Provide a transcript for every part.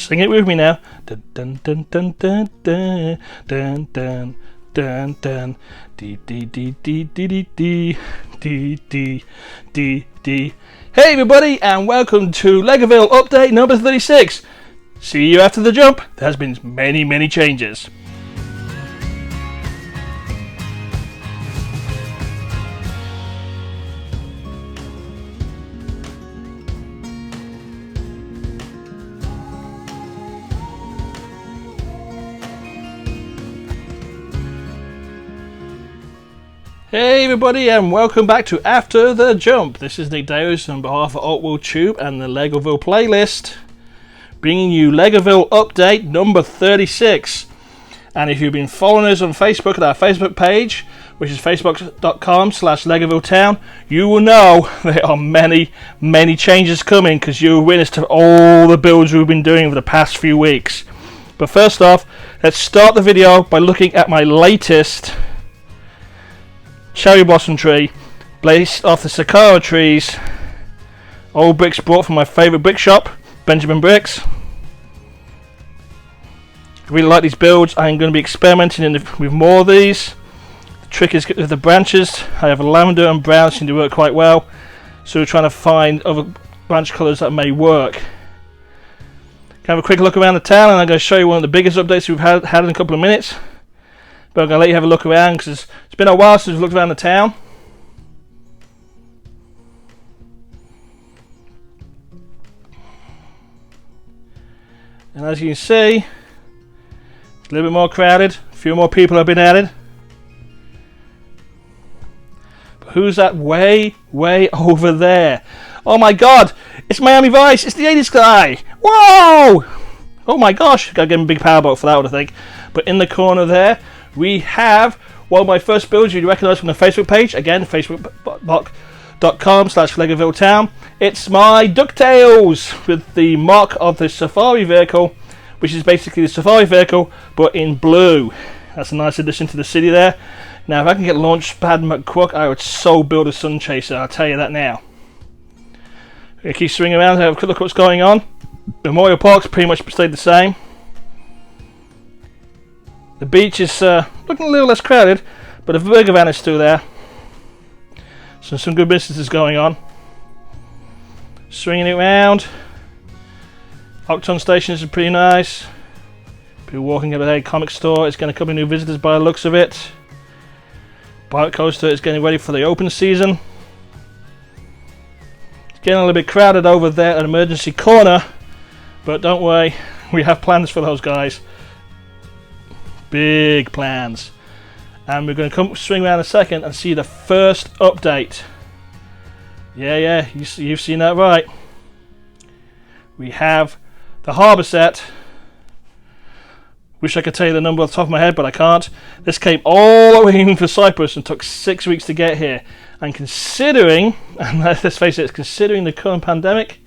Sing it with me now. Dun dun dun dun dun dun dun dun dun dun dee dee dee dee dee dee dee dee dee dee dee. Hey everybody, and welcome to Legoville update number 36. See you after the jump. There has been many changes. Hey everybody, and welcome back to After the Jump. This is Nick Darius on behalf of Altwell Tube and the Legoville playlist, bringing you Legoville update number 36. And if you've been following us on Facebook at our Facebook page, which is facebook.com/LegovilleTown, you will know there are many changes coming, because you're witness to all the builds we've been doing for the past few weeks. But first off, let's start the video by looking at my latest cherry blossom tree, based off the Sakura trees. Old bricks brought from my favourite brick shop, Benjamin Bricks. I really like these builds. I'm going to be experimenting with more of these. The trick is with the branches. I have lavender and brown seem to work quite well, so we're trying to find other branch colours that may work. Can have a quick look around the town, and I'm going to show you one of the biggest updates we've had in a couple of minutes. But I'm going to let you have a look around, because it's been a while since we've looked around the town. And as you can see, it's a little bit more crowded. A few more people have been added. But who's that way over there? Oh my god! It's Miami Vice! It's the 80s guy! Whoa! Oh my gosh! Gotta give him a big power boat for that one, I think. But in the corner there, we have one of my first builds you'd recognise from the Facebook page. Again, facebook.com/LegovilleTown. It's my DuckTales with the mark of the safari vehicle, which is basically the safari vehicle but in blue. That's a nice addition to the city there. Now, if I can get Launchpad McQuack, I would so build a Sun Chaser, I'll tell you that now. I'm going to keep swinging around and have a quick look at what's going on. Memorial Park's pretty much stayed the same. The beach is looking a little less crowded, but the burger van is still there. So some good business is going on. Swinging it round. Octon Station is pretty nice. People walking over there. Comic store. It's getting a couple of new visitors by the looks of it. Bike coaster is getting ready for the open season. It's getting a little bit crowded over there at Emergency Corner, but don't worry, we have plans for those guys. Big plans. And we're going to swing around a second and see the first update. Yeah, you've seen that right. We have the harbour set. Wish I could tell you the number off the top of my head, but I can't. This came all the way in from Cyprus and took 6 weeks to get here. And considering, and let's face it, considering the current pandemic,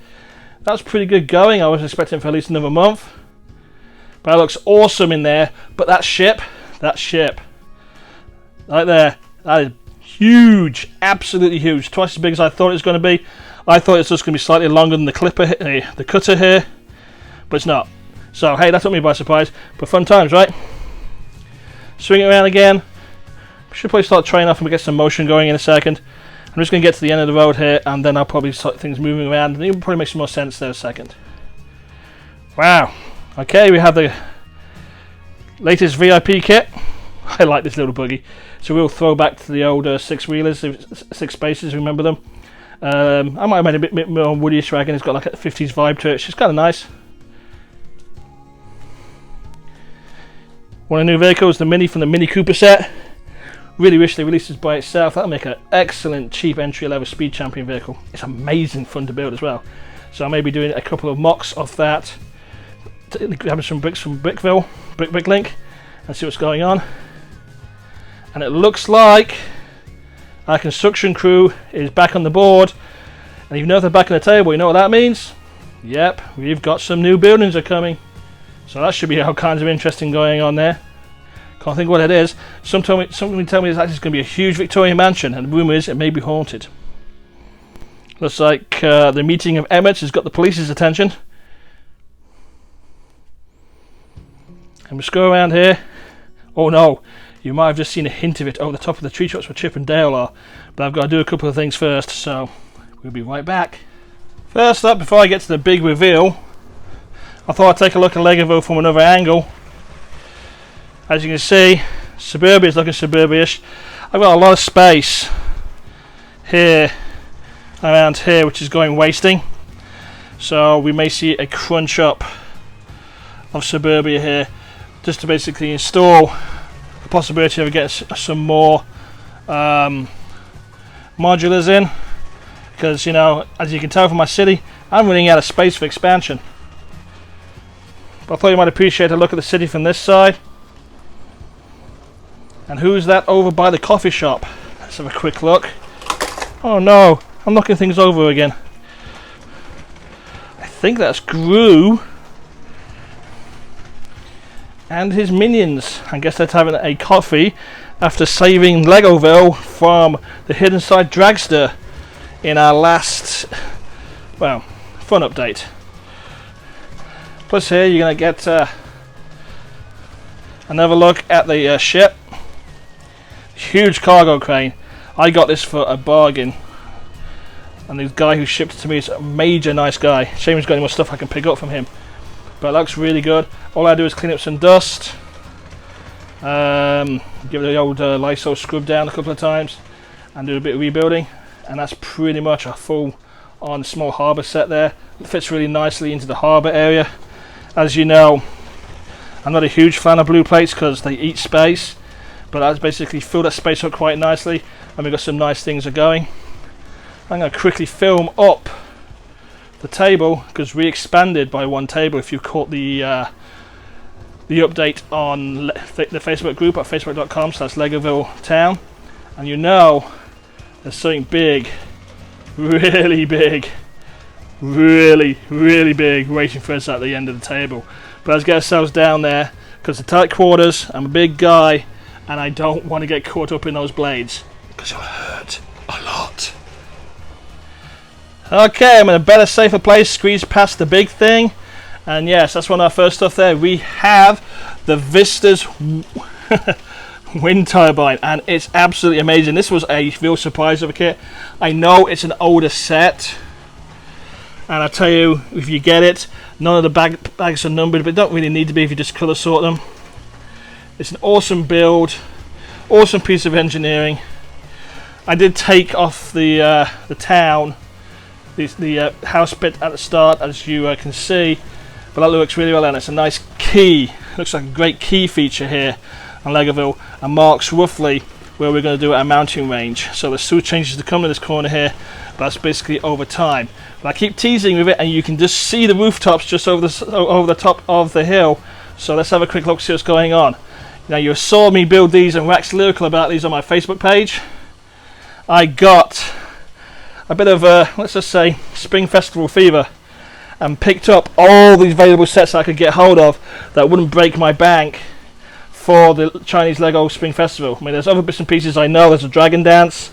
that's pretty good going. I was expecting for at least another month. But it looks awesome in there. But that ship, right there, that is huge, absolutely huge. Twice as big as I thought it was going to be. I thought it was just going to be slightly longer than the the cutter here, but it's not. So hey, that took me by surprise. But fun times, right? Swing it around again. We should probably start training off and we get some motion going in a second. I'm just going to get to the end of the road here, and then I'll probably start things moving around, and it'll probably make some more sense there in a second. Wow. Okay, we have the latest VIP kit. I like this little buggy. It's a real throwback to the old six-wheelers, six spaces, remember them? I might have made a bit more woodyish wagon. It's got like a 50s vibe to it. It's just kind of nice. One of the new vehicles, the Mini from the Mini Cooper set. Really wish they released this by itself. That'll make an excellent cheap entry-level speed champion vehicle. It's amazing fun to build as well. So I may be doing a couple of mocks of that. Having some bricks from Bricklink, and see what's going on. And it looks like our construction crew is back on the board. And if you know they're back on the table, you know what that means? Yep, we've got some new buildings are coming. So that should be all kinds of interesting going on there. Can't think what it is. Somebody tell me it's actually going to be a huge Victorian mansion, and the rumour is it may be haunted. Looks like the meeting of Emmett has got the police's attention. And we go around here. Oh no, you might have just seen a hint of it over the top of the tree trucks where Chip and Dale are. But I've got to do a couple of things first, so we'll be right back. First up, before I get to the big reveal, I thought I'd take a look at Legoville from another angle. As you can see, Suburbia is looking Suburbia-ish. I've got a lot of space here, around here, which is going wasting. So we may see a crunch up of Suburbia here, just to basically install the possibility of getting some more modulars in. Because, you know, as you can tell from my city, I'm running out of space for expansion. But I thought you might appreciate a look at the city from this side. And who's that over by the coffee shop? Let's have a quick look. Oh no, I'm knocking things over again. I think that's Gru and his minions. I guess they're having a coffee after saving Legoville from the Hidden Side Dragster in our last, well, fun update. Plus here you're going to get another look at the ship. Huge cargo crane. I got this for a bargain. And the guy who shipped it to me is a major nice guy. Shame he's got any more stuff I can pick up from him. But it looks really good. All I do is clean up some dust. Give it the old Lysol scrub down a couple of times. And do a bit of rebuilding. And that's pretty much a full on small harbour set there. It fits really nicely into the harbour area. As you know, I'm not a huge fan of blue plates because they eat space. But that's basically filled that space up quite nicely. And we've got some nice things going. I'm going to quickly film up the table because we expanded by one table. If you caught the update on the Facebook group at facebook.com/Legoville Town, and you know there's something big, really big, really big waiting for us at the end of the table. But let's get ourselves down there because the tight quarters. I'm a big guy and I don't want to get caught up in those blades because it'll hurt a lot. Okay, I'm in a better, safer place, squeeze past the big thing. And yes, that's one of our first stuff there. We have the Vistas wind turbine, and it's absolutely amazing. This was a real surprise of a kit. I know it's an older set, and I tell you, if you get it, none of the bags are numbered, but don't really need to be if you just colour sort them. It's an awesome build, awesome piece of engineering. I did take off the town, the house bit at the start, as you can see, but that looks really well, and it's a nice key. Looks like a great key feature here on Legoville, and marks roughly where we're going to do our mounting range. So there's two changes to come in this corner here, but that's basically over time. But I keep teasing with it, and you can just see the rooftops just over the top of the hill. So let's have a quick look, see what's going on. Now, you saw me build these and wax lyrical about these on my Facebook page. I got a bit of let's just say Spring Festival fever and picked up all these available sets I could get hold of that wouldn't break my bank for the Chinese Lego Spring Festival. I mean, there's other bits and pieces I know. There's a Dragon Dance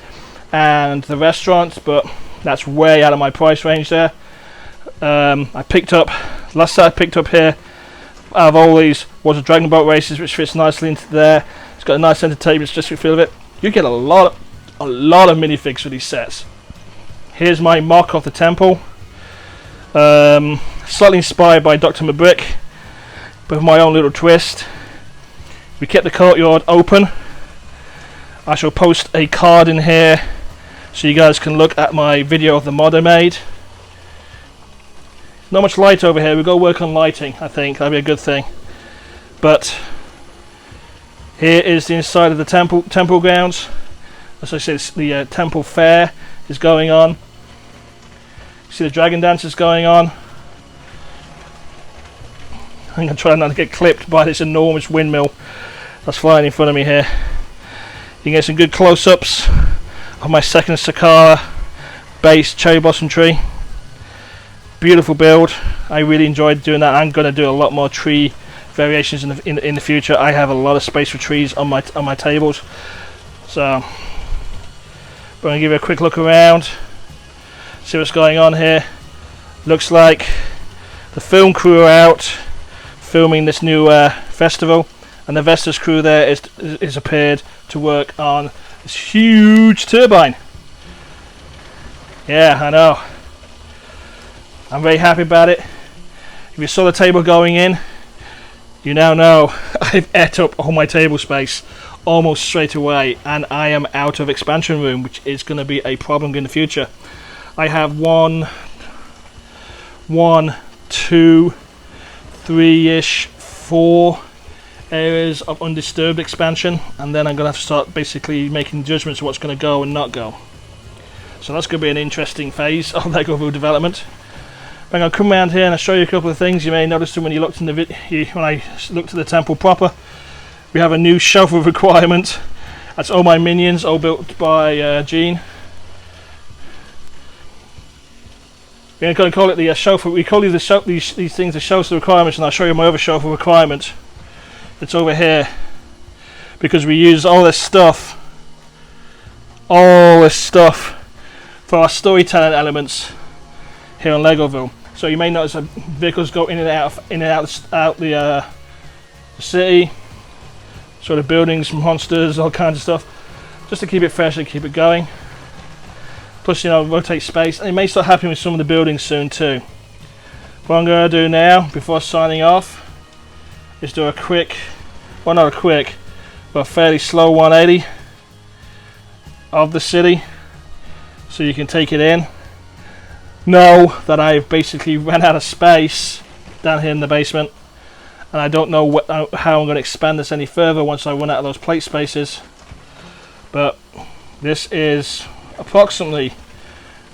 and the restaurant, but that's way out of my price range there. I picked up, last set I picked up here out of all these was a Dragon Boat Races, which fits nicely into there. It's got a nice centre table, it's just for the feel of it. You get a lot of minifigs for these sets. Here's my mock of the temple. Slightly inspired by Dr. Mabrick, but with my own little twist. We kept the courtyard open. I shall post a card in here so you guys can look at my video of the mod I made. Not much light over here. We've got to work on lighting, I think. That'd be a good thing. But here is the inside of the temple grounds. As I said, the temple fair is going on. See the dragon dance is going on. I'm going to try not to get clipped by this enormous windmill that's flying in front of me here. You can get some good close-ups of my second Sakara based cherry blossom tree. Beautiful build. I really enjoyed doing that. I'm going to do a lot more tree variations in the future. I have a lot of space for trees on my tables, so I'm going to give you a quick look around, see what's going on here. Looks like the film crew are out filming this new festival, and the Vestas crew there is appeared to work on this huge turbine. Yeah, I know. I'm very happy about it. If you saw the table going in, you now know I've ate up all my table space almost straight away, and I am out of expansion room, which is going to be a problem in the future. I have 1, 2, 3-ish, 4 areas of undisturbed expansion, and then I'm going to have to start basically making judgments of what's going to go and not go. So that's going to be an interesting phase of Legoville development. I'm going to come around here and I'll show you a couple of things. You may notice them when you looked in the when I looked at the temple proper. We have a new shelf of requirement. That's all my minions, all built by Gene. We're going to call it the shelf. We call these things the shelves of requirements, and I'll show you my other shelf of requirement. It's over here because we use all this stuff for our storytelling elements here in Legoville. So you may notice that vehicles go in and out the city, sort of buildings, monsters, all kinds of stuff, just to keep it fresh and keep it going. Plus, you know, rotate space, and it may start happening with some of the buildings soon too. What I'm going to do now, before signing off, is do a quick, well, not a quick, but a fairly slow 180 of the city, so you can take it in. Know that I've basically ran out of space down here in the basement, and I don't know how I'm going to expand this any further once I run out of those plate spaces. But this is approximately,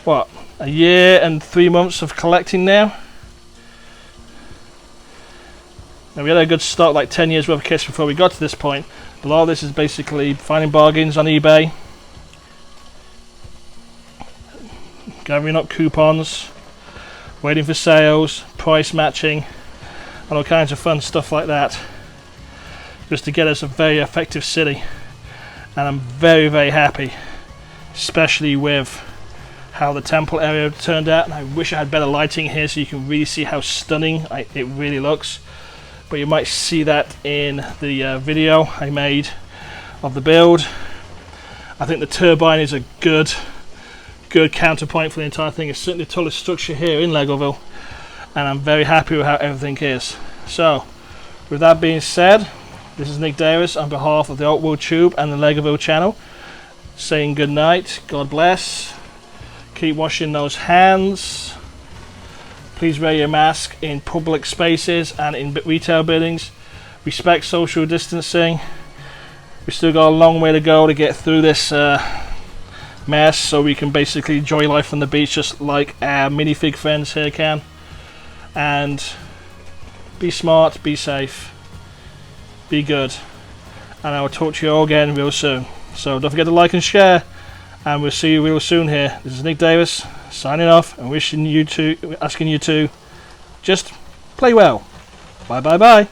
what, a year and 3 months of collecting now. Now, we had a good start, like 10 years worth of kits before we got to this point. A lot of this is basically finding bargains on eBay, gathering up coupons, waiting for sales, price matching, and all kinds of fun stuff like that, just to get us a very effective city. And I'm very, very happy, especially with how the temple area turned out. And I wish I had better lighting here so you can really see how stunning it really looks. But you might see that in the video I made of the build. I think the turbine is a good counterpoint for the entire thing. It's certainly the tallest structure here in Legoville, and I'm very happy with how everything is. So, with that being said, this is Nick Davis on behalf of the Alt World Tube and the Legoville channel, saying good night, God bless, keep washing those hands, please wear your mask in public spaces and in retail buildings, respect social distancing. We've still got a long way to go to get through this mess, so we can basically enjoy life on the beach just like our minifig friends here can. And be smart, be safe, be good, and I will talk to you all again real soon. So don't forget to like and share, and we'll see you real soon here. This is Nick Davis signing off and asking you to just play well. Bye bye bye.